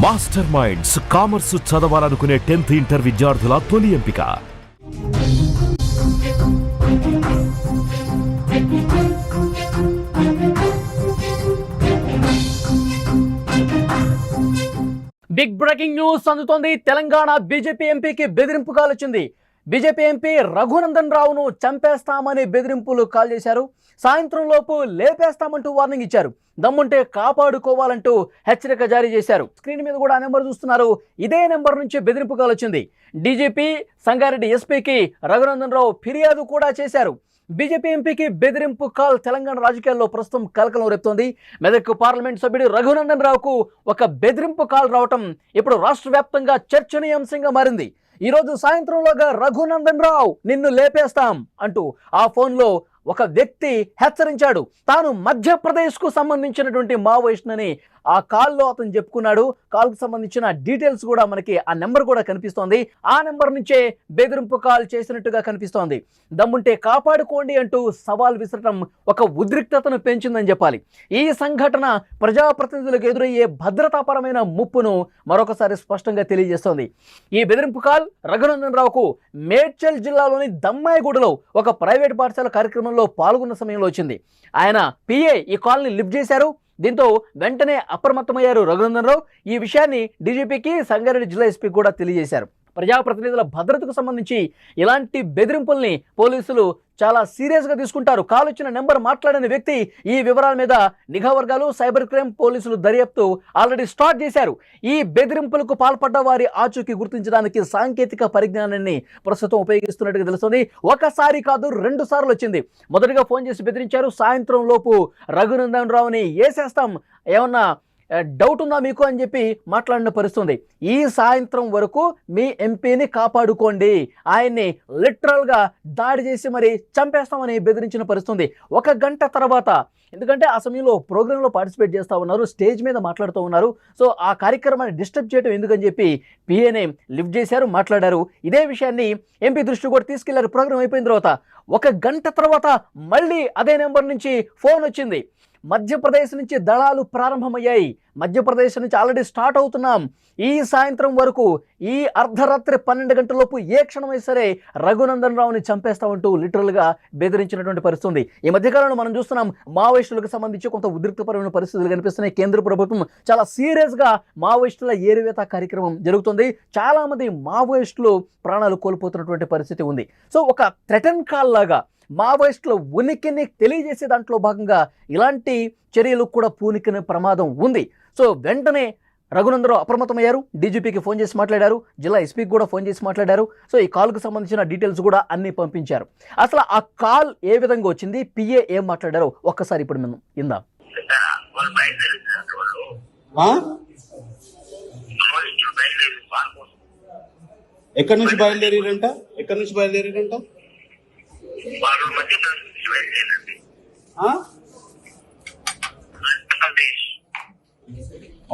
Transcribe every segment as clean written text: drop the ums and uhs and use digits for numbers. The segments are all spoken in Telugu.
మాస్టర్ మైండ్స్ కామర్స్ చదవాలనుకునే 10th ఇంటర్ విద్యార్థుల తొలి ఎంపిక. బిగ్ బ్రేకింగ్ న్యూస్ అందుతోంది. తెలంగాణ బీజేపీ ఎంపీకి బెదిరింపు కాల్ వచ్చింది. బీజేపీ ఎంపీ రఘునందన్ రావును చంపేస్తామని బెదిరింపులు కాల్ చేశారు. సాయంత్రం లోపు లేపేస్తామంటూ వార్నింగ్ ఇచ్చారు. దమ్ముంటే కాపాడుకోవాలంటూ హెచ్చరిక జారీ చేశారు. స్క్రీన్ మీద కూడా ఆ నెంబర్ చూస్తున్నారు. ఇదే నెంబర్ నుంచి బెదిరింపు కాల్ వచ్చింది. డీజీపీ సంగారెడ్డి ఎస్పీకి రఘునందన్ రావు ఫిర్యాదు కూడా చేశారు. బీజేపీ ఎంపీకి బెదిరింపు కాల్ తెలంగాణ రాజకీయాల్లో ప్రస్తుతం కలకలం రేపుతోంది. మెదక్ పార్లమెంట్ సభ్యుడు రఘునందన్ రావుకు ఒక బెదిరింపు కాల్ రావటం ఇప్పుడు రాష్ట్ర వ్యాప్తంగా చర్చనీయాంశంగా మారింది. ఈరోజు సాయంత్రంలోగా రఘునందన్ రావు నిన్ను లేపేస్తాం అంటూ ఆ ఫోన్లో ఒక వ్యక్తి హెచ్చరించాడు. తాను మధ్యప్రదేశ్కు సంబంధించినటువంటి మావోయిస్ట్నని ఆ కాల్లో అతను చెప్పుకున్నాడు. కాల్కు సంబంధించిన డీటెయిల్స్ కూడా మనకి ఆ నెంబర్ కూడా కనిపిస్తోంది. ఆ నెంబర్ నుంచే బెదిరింపు కాల్ చేసినట్టుగా కనిపిస్తోంది. దమ్ముంటే కాపాడుకోండి అంటూ సవాల్ విసరటం ఒక ఉద్రిక్తతను పెంచిందని చెప్పాలి. ఈ సంఘటన ప్రజాప్రతినిధులకు ఎదురయ్యే భద్రతాపరమైన ముప్పును మరొకసారి స్పష్టంగా తెలియజేస్తోంది. ఈ బెదిరింపు కాల్ రఘునందన్ రావుకు మేడ్చల్ జిల్లాలోని దమ్మాయిగూడలో ఒక ప్రైవేట్ పాఠశాల కార్యక్రమంలో పాల్గొన్న సమయంలో వచ్చింది. ఆయన పిఏ ఈ కాల్ని లిఫ్ట్ చేశారు. దీంతో వెంటనే అప్రమత్తమయ్యారు రఘునందన్ రావు. ఈ విషయాన్ని డీజీపీకి సంగారెడ్డి జిల్లా ఎస్పీకి కూడా తెలియజేశారు. ప్రజాప్రతినిధుల భద్రతకు సంబంధించి ఇలాంటి బెదిరింపుల్ని పోలీసులు చాలా సీరియస్గా తీసుకుంటారు. కాల్ వచ్చిన నెంబర్ మాట్లాడిన వ్యక్తి ఈ వివరాల మీద నిఘా వర్గాలు సైబర్ క్రైమ్ పోలీసులు దర్యాప్తు ఆల్రెడీ స్టార్ట్ చేశారు. ఈ బెదిరింపులకు పాల్పడ్డ వారి ఆచూకీ గుర్తించడానికి సాంకేతిక పరిజ్ఞానాన్ని ప్రస్తుతం ఉపయోగిస్తున్నట్టుగా తెలుస్తుంది. ఒకసారి కాదు 2 సార్లు వచ్చింది. మొదటిగా ఫోన్ చేసి బెదిరించారు. సాయంత్రం లోపు రఘునందన్ రావుని వేసేస్తాం, ఏమన్నా డౌట్ ఉందా మీకు అని చెప్పి మాట్లాడిన పరిస్థితుంది. ఈ సాయంత్రం వరకు మీ ఎంపీని కాపాడుకోండి, ఆయన్ని లిటరల్గా దాడి చేసి మరి చంపేస్తామని బెదిరించిన పరిస్థితుంది. 1 గంట తర్వాత, ఎందుకంటే ఆ సమయంలో ప్రోగ్రాంలో పార్టిసిపేట్ చేస్తూ ఉన్నారు, స్టేజ్ మీద మాట్లాడుతూ ఉన్నారు. సో ఆ కార్యక్రమాన్ని డిస్టర్బ్ చేయడం ఎందుకని చెప్పి పిఏనే లిఫ్ట్ చేశారు, మాట్లాడారు. ఇదే విషయాన్ని ఎంపీ దృష్టి కూడా తీసుకెళ్లారు. ప్రోగ్రాం అయిపోయిన తర్వాత 1 గంట తర్వాత మళ్ళీ అదే నెంబర్ నుంచి ఫోన్ వచ్చింది. మధ్యప్రదేశ్ నుంచి దళాలు ప్రారంభమయ్యాయి, మధ్యప్రదేశ్ నుంచి ఆల్రెడీ స్టార్ట్ అవుతున్నాం, ఈ సాయంత్రం వరకు ఈ అర్ధరాత్రి 12 గంటలలోపు ఏ క్షణమైనా సరే రఘునందన్ రావుని చంపేస్తామంటూ లిటరల్గా బెదిరించినటువంటి పరిస్థితుంది. ఈ మధ్యకాలంలో మనం చూస్తున్నాం మావోయిస్టులకు సంబంధించి కొంత ఉద్రిక్తపరమైన పరిస్థితులు కనిపిస్తున్నాయి. కేంద్ర ప్రభుత్వం చాలా సీరియస్గా మావోయిస్టుల ఏరివేత కార్యక్రమం జరుగుతుంది. చాలామంది మావోయిస్టులు ప్రాణాలు కోల్పోతున్నటువంటి పరిస్థితి ఉంది. సో ఒక థ్రెటన్ కాల్ లాగా మావోయిస్టుల ఉనికిని తెలియజేసే దాంట్లో భాగంగా ఇలాంటి చర్యలు కూడా పూనికిన ప్రమాదం ఉంది. సో వెంటనే రఘునందన్ రావు అప్రమత్తమయ్యారు. డీజీపీకి ఫోన్ చేసి మాట్లాడారు, జిల్లా ఎస్పీకి కూడా ఫోన్ చేసి మాట్లాడారు. సో ఈ కాల్కు సంబంధించిన డీటెయిల్స్ కూడా అన్ని పంపించారు. అసలు ఆ కాల్ ఏ విధంగా వచ్చింది, పిఏ ఏం మాట్లాడారో ఒక్కసారి ఇప్పుడు మనం ఇందాం. ఎక్కడి నుంచి బయలుదేరారంట?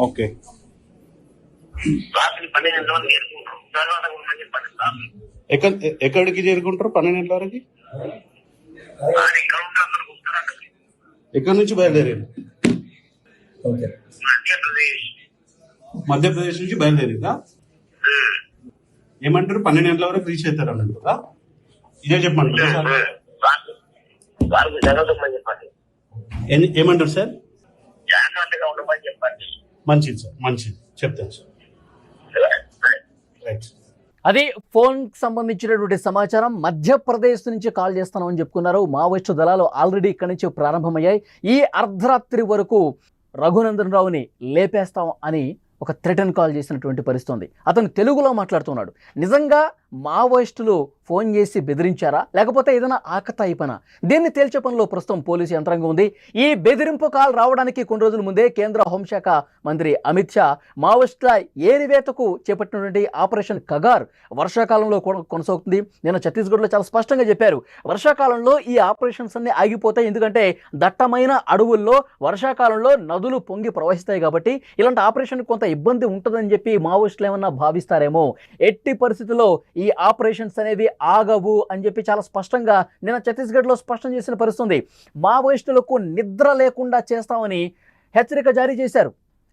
ఓకే, ఎక్కడికి చేరుకుంటారు? 12 గంటల వరకు ఎక్కడి నుంచి బయలుదేరారు? మధ్యప్రదేశ్ నుంచి బయలుదేరిందా? ఏమంటారు? 12 గంటల వరకు రీచ్ అవుతారు అన్నట్టు కదా? ఇదే చెప్పమంటారు. ఏమంటారు సార్? మంచిది సార్, మంచిది, చెప్తాను సార్. అది ఫోన్ సంబంధించినటువంటి సమాచారం. మధ్యప్రదేశ్ నుంచి కాల్ చేస్తామని చెప్పుకున్నారు. మావోయిస్టు దళాలు ఆల్రెడీ ఇక్కడి నుంచి ప్రారంభమయ్యాయి. ఈ అర్ధరాత్రి వరకు రఘునందన్ రావుని లేపేస్తాం అని ఒక థ్రెటన్ కాల్ చేసినటువంటి పరిస్థితి. అతను తెలుగులో మాట్లాడుతున్నాడు. నిజంగా మావోయిస్టులు ఫోన్ చేసి బెదిరించారా, లేకపోతే ఏదైనా ఆకతాయి పనా? దీన్ని తేల్చే పనిలో ప్రస్తుతం పోలీసు యంత్రాంగం ఉంది. ఈ బెదిరింపు కాల్ రావడానికి కొన్ని రోజుల ముందే కేంద్ర హోంశాఖ మంత్రి అమిత్ షా మావోయిస్టుల ఏరివేతకు చేపట్టినటువంటి ఆపరేషన్ కగార్ వర్షాకాలంలో కొనసాగుతుంది. నేను ఛత్తీస్గఢ్లో చాలా స్పష్టంగా చెప్పారు, వర్షాకాలంలో ఈ ఆపరేషన్స్ అన్ని ఆగిపోతాయి. ఎందుకంటే దట్టమైన అడవుల్లో వర్షాకాలంలో నదులు పొంగి ప్రవహిస్తాయి కాబట్టి ఇలాంటి ఆపరేషన్ కొంత ఇబ్బంది ఉంటుందని చెప్పి మావోయిస్టులు ఏమన్నా భావిస్తారేమో. ఎట్టి పరిస్థితుల్లో ఈ ఆపరేషన్స్ అనేవి ఆగవు అని చెప్పి చాలా స్పష్టంగా నిన్న ఛత్తీస్గఢ్లో స్పష్టం చేసిన పరిస్థితి. మావోయిస్టులకు నిద్ర లేకుండా చేస్తామని హెచ్చరిక జారీ చేశారు.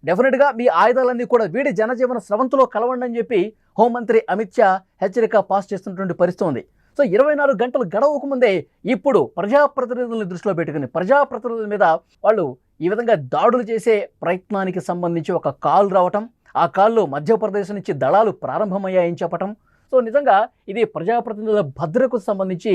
డెఫినెట్గా మీ ఆయుధాలన్నీ కూడా వీడి జనజీవన స్రవంతిలో కలవండి అని చెప్పి హోంమంత్రి అమిత్ షా హెచ్చరిక పాస్ చేస్తున్నటువంటి పరిస్థితి ఉంది. సో 24 గంటలు గడవక ముందే ఇప్పుడు ప్రజాప్రతినిధులను దృష్టిలో పెట్టుకుని ప్రజాప్రతినిధుల మీద వాళ్ళు ఈ విధంగా దాడులు చేసే ప్రయత్నానికి సంబంధించి ఒక కాల్ రావటం, ఆ కాల్లో మధ్యప్రదేశ్ నుంచి దళాలు ప్రారంభమయ్యాయని చెప్పటం. సో నిజంగా ఇది ప్రజాప్రతినిధుల భద్రతకు సంబంధించి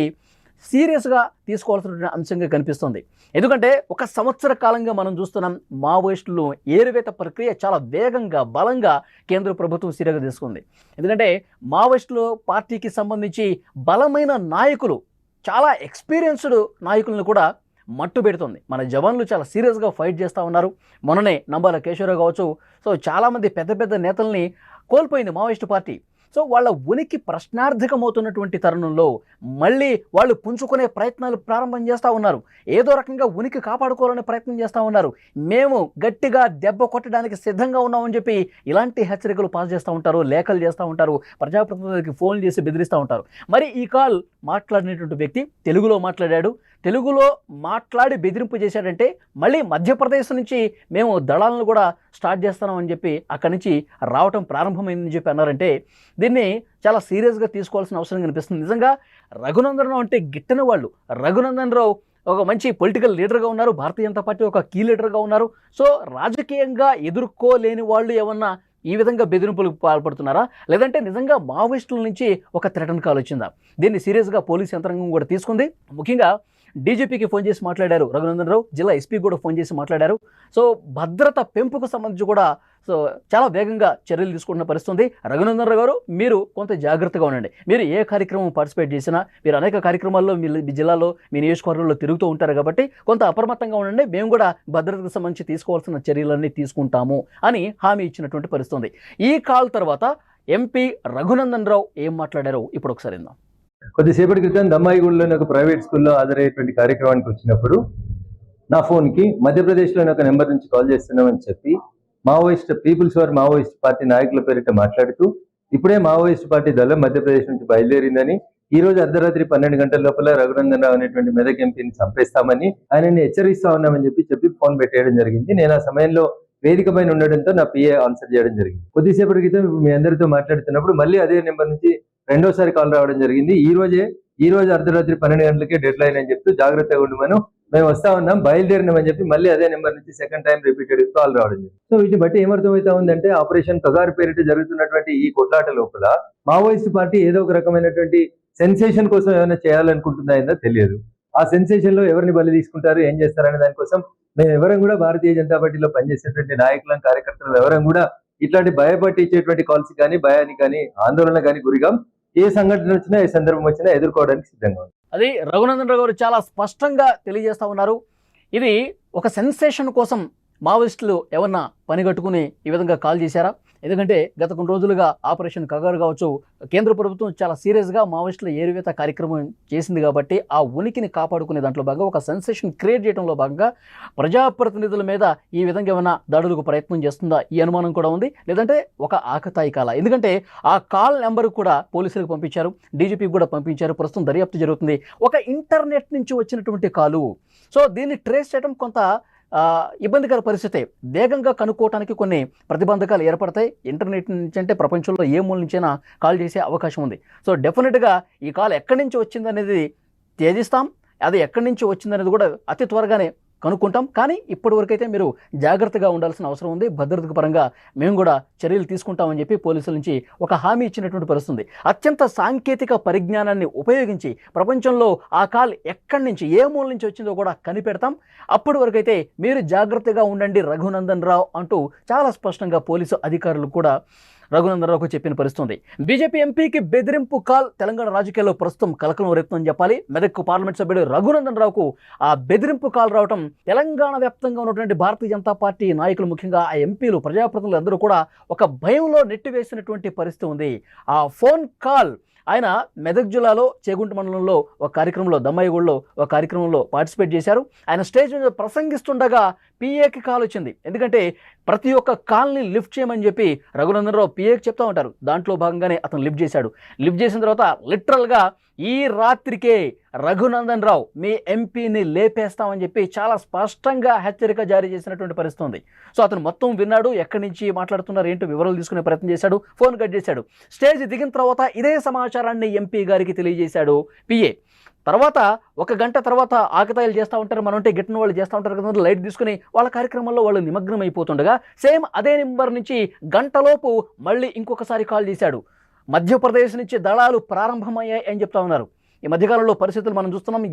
సీరియస్గా తీసుకోవాల్సిన అంశంగా కనిపిస్తుంది. ఎందుకంటే 1 సంవత్సర కాలంగా మనం చూస్తున్నాం మావోయిస్టులు ఏరువేత ప్రక్రియ చాలా వేగంగా బలంగా కేంద్ర ప్రభుత్వం సీరియస్గా తీసుకుంది. ఎందుకంటే మావోయిస్టులు పార్టీకి సంబంధించి బలమైన నాయకులు, చాలా ఎక్స్పీరియన్స్డ్ నాయకులను కూడా మట్టు పెడుతుంది. మన జవాన్లు చాలా సీరియస్గా ఫైట్ చేస్తూ ఉన్నారు. మొన్ననే నంబాల కేశవరావు కావచ్చు, సో చాలామంది పెద్ద పెద్ద నేతల్ని కోల్పోయింది మావోయిస్టు పార్టీ. సో వాళ్ళ ఉనికి ప్రశ్నార్థకమవుతున్నటువంటి తరుణంలో మళ్ళీ వాళ్ళు పుంజుకునే ప్రయత్నాలు ప్రారంభం చేస్తూ ఉన్నారు. ఏదో రకంగా ఉనికి కాపాడుకోవాలనే ప్రయత్నం చేస్తూ ఉన్నారు. మేము గట్టిగా దెబ్బ కొట్టడానికి సిద్ధంగా ఉన్నామని చెప్పి ఇలాంటి హెచ్చరికలు పాస్ చేస్తూ ఉంటారు, లేఖలు చేస్తూ ఉంటారు, ప్రజాప్రతినిధులకి ఫోన్ చేసి బెదిరిస్తూ ఉంటారు. మరి ఈ కాల్ మాట్లాడినటువంటి వ్యక్తి తెలుగులో మాట్లాడాడు. తెలుగులో మాట్లాడి బెదిరింపు చేశాడంటే మళ్ళీ మధ్యప్రదేశ్ నుంచి మేము దళాలను కూడా స్టార్ట్ చేస్తున్నామని చెప్పి అక్కడి నుంచి రావటం ప్రారంభమైందని చెప్పి అన్నారంటే దీన్ని చాలా సీరియస్గా తీసుకోవాల్సిన అవసరం కనిపిస్తుంది. నిజంగా రఘునందన్ రావు అంటే గిట్టని వాళ్ళు. రఘునందన్ రావు ఒక మంచి పొలిటికల్ లీడర్గా ఉన్నారు, భారతీయ జనతా పార్టీ ఒక కీ లీడర్గా ఉన్నారు. సో రాజకీయంగా ఎదుర్కోలేని వాళ్ళు ఏమన్నా ఈ విధంగా బెదిరింపులకు పాల్పడుతున్నారా, లేదంటే నిజంగా మావోయిస్టుల నుంచి ఒక థ్రెటన్ కాల్ వచ్చిందా? దీన్ని సీరియస్గా పోలీస్ యంత్రాంగం కూడా తీసుకుంది. ముఖ్యంగా డీజీపీకి ఫోన్ చేసి మాట్లాడారు రఘునందన్ రావు, జిల్లా ఎస్పీ కూడా ఫోన్ చేసి మాట్లాడారు. సో భద్రత పెంపుకు సంబంధించి కూడా సో చాలా వేగంగా చర్యలు తీసుకుంటున్న పరిస్థితుంది. రఘునందన్ రావు గారు, మీరు కొంత జాగ్రత్తగా ఉండండి. మీరు ఏ కార్యక్రమం పార్టిసిపేట్ చేసినా, మీరు అనేక కార్యక్రమాల్లో మీ జిల్లాలో మీ నియోజకవర్గంలో తిరుగుతూ ఉంటారు కాబట్టి కొంత అప్రమత్తంగా ఉండండి. మేము కూడా భద్రతకు సంబంధించి తీసుకోవాల్సిన చర్యలన్నీ తీసుకుంటాము అని హామీ ఇచ్చినటువంటి పరిస్థితుంది. ఈ కాల్ తర్వాత ఎంపీ రఘునందన్ రావు ఏం మాట్లాడారో ఇప్పుడు ఒకసారి విందాం. కొద్దిసేపటి క్రితం దమ్మాయిగూడలోని ఒక ప్రైవేట్ స్కూల్లో హాజరయ్యేటువంటి కార్యక్రమానికి వచ్చినప్పుడు నా ఫోన్కి మధ్యప్రదేశ్లోని ఒక నెంబర్ నుంచి కాల్ చేస్తున్నామని చెప్పి Maoist people's war Maoist party నాయకుల పేరిట మాట్లాడుతూ ఇప్పుడే మావోయిస్ట్ పార్టీ దళం మధ్యప్రదేశ్ నుంచి బయలుదేరిందని, ఈ రోజు అర్ధరాత్రి 12 గంటల లోపల రఘునందన్ రావు అనేటువంటి మెదక్ ఎంపీని చంపేస్తామని ఆయనని హెచ్చరిస్తా ఉన్నామని చెప్పి ఫోన్ పెట్టేయడం జరిగింది. నేను ఆ సమయంలో వేదిక పైన ఉండడంతో నా పిఏ ఆన్సర్ చేయడం జరిగింది. కొద్దిసేపటి క్రితం మీ అందరితో మాట్లాడుతున్నప్పుడు మళ్ళీ అదే నెంబర్ నుంచి రెండోసారి కాల్ రావడం జరిగింది. ఈ రోజు అర్ధరాత్రి 12 గంటలకే డెడ్ లైన్ అని చెప్తూ జాగ్రత్తగా ఉండమను, మేము వస్తా ఉన్నాం, బయలుదేరినామని చెప్పి మళ్ళీ అదే నెంబర్ నుంచి సెకండ్ టైం రిపీటెడ్ కాల్ రావడం జరిగింది. సో వీటిని బట్టి ఏమర్థమవుతా ఉందంటే ఆపరేషన్ కగారు పేరిట జరుగుతున్నటువంటి ఈ కొట్లాట లోపల మావోయిస్ట్ పార్టీ ఏదో ఒక రకమైనటువంటి సెన్సేషన్ కోసం ఏమైనా చేయాలనుకుంటుందా తెలియదు. ఆ సెన్సేషన్ లో ఎవరిని బలి తీసుకుంటారు, ఏం చేస్తారనే దానికోసం మేము ఎవరం కూడా భారతీయ జనతా పార్టీలో పనిచేసేటువంటి నాయకులం, కార్యకర్తలు ఎవరం కూడా ఇట్లాంటి భయపట్టించేటువంటి కాల్స్ కానీ, భయానికి కానీ, ఆందోళన కానీ గురిగాం. ఏ సంఘటన వచ్చినా, ఏ సందర్భం వచ్చినా ఎదుర్కోవడానికి సిద్ధంగా ఉంది. అది రఘునందన్ రావు గారు చాలా స్పష్టంగా తెలియజేస్తా ఉన్నారు. ఇది ఒక సెన్సేషన్ కోసం మావోయిస్టులు ఏమన్నా పనిగట్టుకుని ఈ విధంగా కాల్ చేశారా? ఎందుకంటే గత కొన్ని రోజులుగా ఆపరేషన్ కగారు కావచ్చు, కేంద్ర ప్రభుత్వం చాలా సీరియస్గా మావోయిస్టుల ఏరువేత కార్యక్రమం చేసింది కాబట్టి ఆ ఉనికిని కాపాడుకునే దాంట్లో భాగంగా ఒక సెన్సేషన్ క్రియేట్ చేయడంలో భాగంగా ప్రజాప్రతినిధుల మీద ఈ విధంగా ఏమైనా దాడులకు ప్రయత్నం చేస్తుందా ఈ అనుమానం కూడా ఉంది. లేదంటే ఒక ఆకతాయి కాల, ఎందుకంటే ఆ కాల్ నెంబర్ కూడా పోలీసులకు పంపించారు, డీజీపీకి కూడా పంపించారు, ప్రస్తుతం దర్యాప్తు జరుగుతుంది. ఒక ఇంటర్నెట్ నుంచి వచ్చినటువంటి కాలు. సో దీన్ని ట్రేస్ చేయడం కొంత ఇబ్బందికర పరిస్థితి. వేగంగా కనుక్కోవడానికి కొన్ని ప్రతిబంధకాలు ఏర్పడతాయి. ఇంటర్నెట్ నుంచి అంటే ప్రపంచంలో ఏ మూల నుంచైనా కాల్ చేసే అవకాశం ఉంది. సో డెఫినెట్గా ఈ కాల్ ఎక్కడి నుంచి వచ్చిందనేది తేజిస్తాం. అది ఎక్కడి నుంచి వచ్చిందనేది కూడా అతి త్వరగానే కనుక్కుంటాం. కానీ ఇప్పటివరకైతే మీరు జాగ్రత్తగా ఉండాల్సిన అవసరం ఉంది. భద్రత పరంగా మేము కూడా చర్యలు తీసుకుంటామని చెప్పి పోలీసుల నుంచి ఒక హామీ ఇచ్చినటువంటి పరిస్థితుంది. అత్యంత సాంకేతిక పరిజ్ఞానాన్ని ఉపయోగించి ప్రపంచంలో ఆ కాల్ ఎక్కడి నుంచి, ఏ మూల నుంచి వచ్చిందో కూడా కనిపెడతాం. అప్పటి వరకైతే మీరు జాగ్రత్తగా ఉండండి రఘునందన్ రావు అంటూ చాలా స్పష్టంగా పోలీసు అధికారులు కూడా రఘునందన్ రావుకు చెప్పిన పరిస్థితుంది. బీజేపీ ఎంపీకి బెదిరింపు కాల్ తెలంగాణ రాజకీయాల్లో ప్రస్తుతం కలకలం రేపుతుందని చెప్పాలి. మెదక్ పార్లమెంట్ సభ్యుడు రఘునందన్ రావుకు ఆ బెదిరింపు కాల్ రావడం తెలంగాణ వ్యాప్తంగా ఉన్నటువంటి భారతీయ జనతా పార్టీ నాయకులు, ముఖ్యంగా ఆ ఎంపీలు, ప్రజాప్రతినిధులు అందరూ కూడా ఒక భయంలో నెట్టివేసినటువంటి పరిస్థితి ఉంది. ఆ ఫోన్ కాల్ ఆయన మెదక్ జిల్లాలో చేగుంట మండలంలో ఒక కార్యక్రమంలో, దమ్మాయిగూడలో ఒక కార్యక్రమంలో పార్టిసిపేట్ చేశారు. ఆయన స్టేజ్ మీద ప్రసంగిస్తుండగా పిఏకి కాల్ వచ్చింది. ఎందుకంటే ప్రతి ఒక్క కాల్ని లిఫ్ట్ చేయమని చెప్పి రఘునందన్ రావు పిఏకి చెప్తా ఉంటారు. దాంట్లో భాగంగానే అతను లిఫ్ట్ చేశాడు. లిఫ్ట్ చేసిన తర్వాత లిటరల్గా ఈ రాత్రికే రఘునందన్ రావు మీ ఎంపీని లేపేస్తామని చెప్పి చాలా స్పష్టంగా హెచ్చరిక జారీ చేసినటువంటి పరిస్థితి ఉంది. సో అతను మొత్తం విన్నాడు, ఎక్కడి నుంచి మాట్లాడుతున్నారు ఏంటో వివరాలు తీసుకునే ప్రయత్నం చేశాడు, ఫోన్ కట్ చేశాడు. స్టేజ్ దిగిన తర్వాత ఇదే సమాచారాన్ని ఎంపీ గారికి తెలియజేశాడు పిఏ. తర్వాత 1 గంట తర్వాత ఆకతాయిలు చేస్తూ ఉంటారు, మనం అంటే గిట్టిన వాళ్ళు చేస్తూ ఉంటారు కదా, లైట్ తీసుకుని వాళ్ళ కార్యక్రమంలో వాళ్ళు నిమగ్నం అయిపోతుండగా సేమ్ అదే నెంబర్ నుంచి గంటలోపు మళ్ళీ ఇంకొకసారి కాల్ చేశాడు. మధ్యప్రదేశ్ నుంచి దళాలు ప్రారంభమయ్యాయి అని చెప్తా ఉన్నారు. ఈ మధ్యకాలంలో పరిస్థితులు మనం చూస్తున్నాం.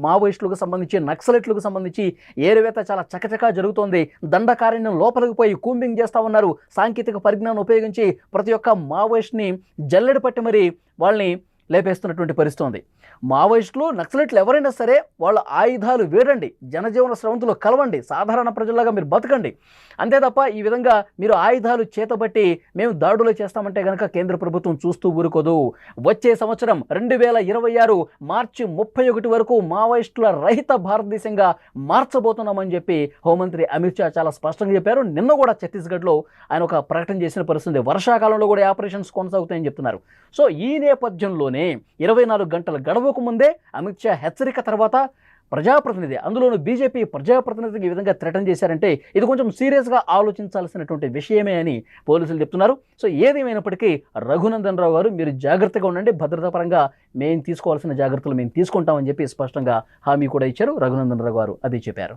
మావోయిస్టులకు సంబంధించి, నక్సలైట్లకు సంబంధించి ఏరువేత చాలా చకచకా జరుగుతోంది. దండకారణ్యం లోపలికి పోయి కూంబింగ్ చేస్తూ ఉన్నారు. సాంకేతిక పరిజ్ఞానం ఉపయోగించి ప్రతి ఒక్క మావోయిస్ట్ని జల్లెడ పట్టి మరి వాళ్ళని లేపేస్తున్నటువంటి పరిస్థితి ఉంది. మావోయిస్టులు, నక్సలైట్లు ఎవరైనా సరే వాళ్ళ ఆయుధాలు వేడండి, జనజీవన స్రవంతులు కలవండి, సాధారణ ప్రజల్లాగా మీరు బతకండి. అంతే తప్ప ఈ విధంగా మీరు ఆయుధాలు చేతబట్టి మేము దాడులు చేస్తామంటే కనుక కేంద్ర ప్రభుత్వం చూస్తూ ఊరుకోదు. వచ్చే సంవత్సరం 2026 మార్చి 31 వరకు మావోయిస్టుల రహిత భారతదేశంగా మార్చబోతున్నామని చెప్పి హోంమంత్రి అమిత్ షా చాలా స్పష్టంగా చెప్పారు. నిన్న కూడా ఛత్తీస్గఢ్లో ఆయన ఒక ప్రకటన చేసిన పరిస్థితి. వర్షాకాలంలో కూడా ఆపరేషన్స్ కొనసాగుతాయని చెప్తున్నారు. సో ఈ నేపథ్యంలోనే 24 గంటల గడవకు ముందే అమిత్ షా హెచ్చరిక తర్వాత ప్రజాప్రతినిధి, అందులోనూ బీజేపీ ప్రజాప్రతినిధికి ఈ విధంగా థ్రెటన్ చేశారంటే ఇది కొంచెం సీరియస్గా ఆలోచించాల్సినటువంటి విషయమే అని పోలీసులు చెప్తున్నారు. సో ఏదేమైనప్పటికీ రఘునందన్ రావు గారు మీరు జాగ్రత్తగా ఉండండి, భద్రతా పరంగా మేము తీసుకోవాల్సిన జాగ్రత్తలు మేము తీసుకుంటామని చెప్పి స్పష్టంగా హామీ కూడా ఇచ్చారు. రఘునందన్ రావు గారు అది చెప్పారు.